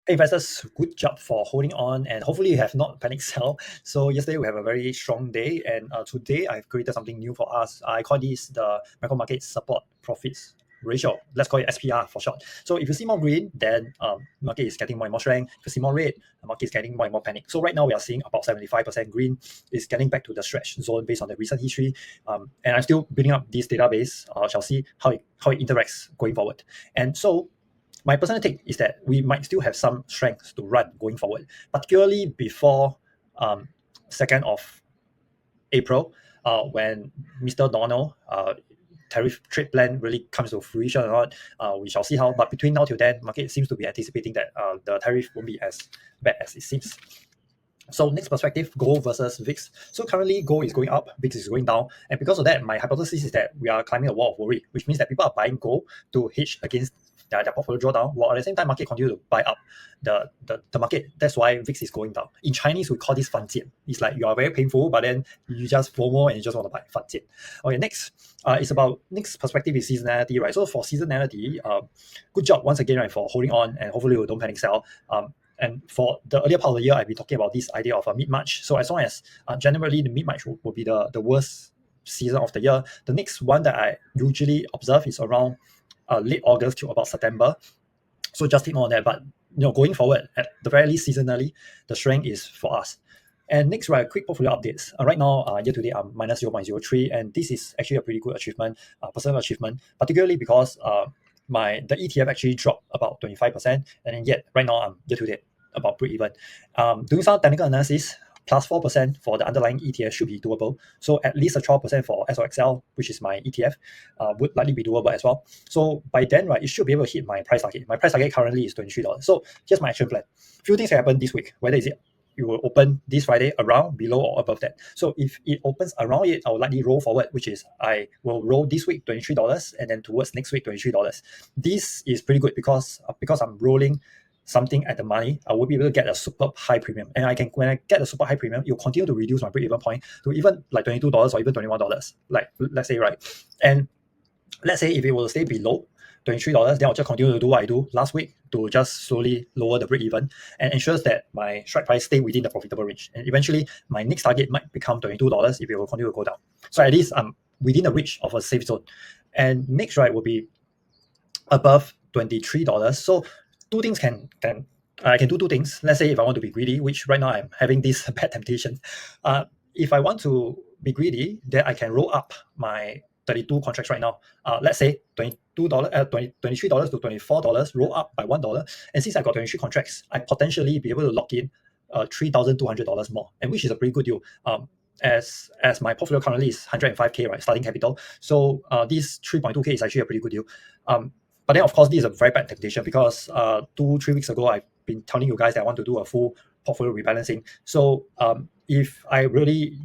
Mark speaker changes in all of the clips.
Speaker 1: Hey investors, good job for holding on, and hopefully you have not panic sell. So yesterday we have a very strong day, and today I've created something new for us. I call this the macro market support profits ratio. Let's call it SPR for short. So if you see more green, then market is getting more and more strength. If you see more red, the market is getting more and more panic. So right now we are seeing about 75% green is getting back to the stretch zone based on the recent history. And I'm still building up this database. Shall see how it interacts going forward. And so my personal take is that we might still have some strength to run going forward, particularly before 2nd of April, when Mr. Donald tariff trade plan really comes to fruition or not. We shall see how. But between now till then, market seems to be anticipating that the tariff won't be as bad as it seems. So next perspective, gold versus VIX. So currently gold is going up, VIX is going down. And because of that, my hypothesis is that we are climbing a wall of worry, which means that people are buying gold to hedge against their portfolio drawdown, while at the same time market continue to buy up the market. That's why VIX is going down. In Chinese, we call this 反剑. It's like you are very painful, but then you just FOMO and you just want to buy 反剑. Okay, next it's about next perspective is seasonality, right? So for seasonality, good job once again, right, for holding on, and hopefully we don't panic sell. And for the earlier part of the year, I've been talking about this idea of a mid-March. So as long as generally the mid-March will be the worst season of the year, the next one that I usually observe is around late August to about September. So just take note on that. But going forward, at the very least seasonally, the strength is for us. And next, right, quick portfolio updates. Right now, year to date, I'm minus 0.03, and this is actually a pretty good achievement, personal achievement, particularly because the ETF actually dropped about 25%, and then yet right now I'm year to date about break even. Doing some technical analysis, plus 4% for the underlying ETF should be doable. So at least a 12% for SOXL, which is my ETF, would likely be doable as well. So by then, right, it should be able to hit my price target. My price target currently is $23. So here's my action plan. Few things can happen this week. Whether is it will open this Friday around, below, or above that. So if it opens around it, I will likely roll forward, which is I will roll this week $23, and then towards next week $23. This is pretty good because I'm rolling something at the money, I will be able to get a superb high premium. And when I get a super high premium, you'll continue to reduce my break-even point to even like $22 or even $21. Like, let's say, right? And let's say if it will stay below $23, then I'll just continue to do what I do last week to just slowly lower the break-even and ensures that my strike price stay within the profitable range. And eventually, my next target might become $22 if it will continue to go down. So at least I'm within the reach of a safe zone. And next, right, will be above $23. So two things I can do two things. Let's say if I want to be greedy, which right now I'm having this bad temptation. If I want to be greedy, then I can roll up my 32 contracts right now. Let's say $23 to $24, roll up by $1. And since I got 23 contracts, I potentially be able to lock in $3,200 more, and which is a pretty good deal. As my portfolio currently is 105k, right, starting capital. So this 3.2k is actually a pretty good deal. But then, of course, this is a very bad temptation because 2-3 weeks ago, I've been telling you guys that I want to do a full portfolio rebalancing. So if I really,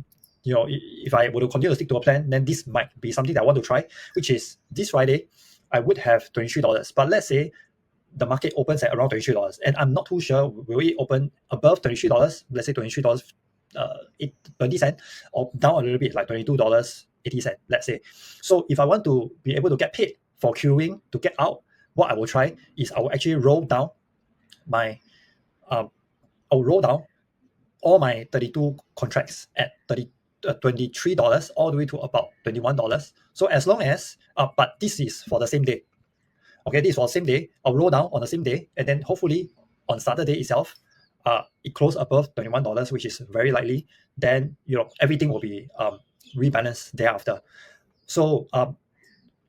Speaker 1: if I were to continue to stick to a plan, then this might be something that I want to try, which is this Friday, I would have $23. But let's say the market opens at around $23, and I'm not too sure will it open above $23. Let's say $23, 20 cents, or down a little bit, like $22.80, let's say. So if I want to be able to get paid for queuing to get out, what I will try is I will actually roll down my I'll roll down all my 32 contracts at $23 all the way to about $21. So as long as but this is for the same day. Okay, this is for the same day. I'll roll down on the same day, and then hopefully on Saturday itself, it closed above $21, which is very likely. Then everything will be rebalanced thereafter. So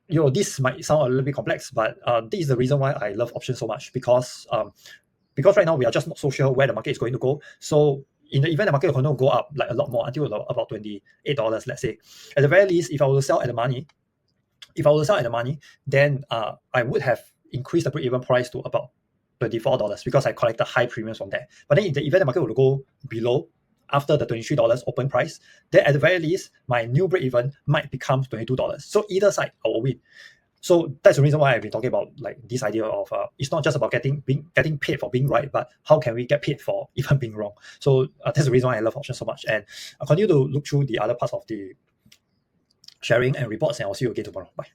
Speaker 1: this might sound a little bit complex, but this is the reason why I love options so much, because right now we are just not so sure where the market is going to go. So in the event the market will go up like a lot more until about $28, let's say, at the very least, if I were to sell at the money, then I would have increased the break-even price to about $24 because I collected high premiums from there. But then in the event the market will go below after the $23 open price, then at the very least, my new break-even might become $22. So either side, I will win. So that's the reason why I've been talking about like this idea of it's not just about getting paid for being right, but how can we get paid for even being wrong. So that's the reason why I love options so much. And I'll continue to look through the other parts of the sharing and reports, and I'll see you again tomorrow. Bye.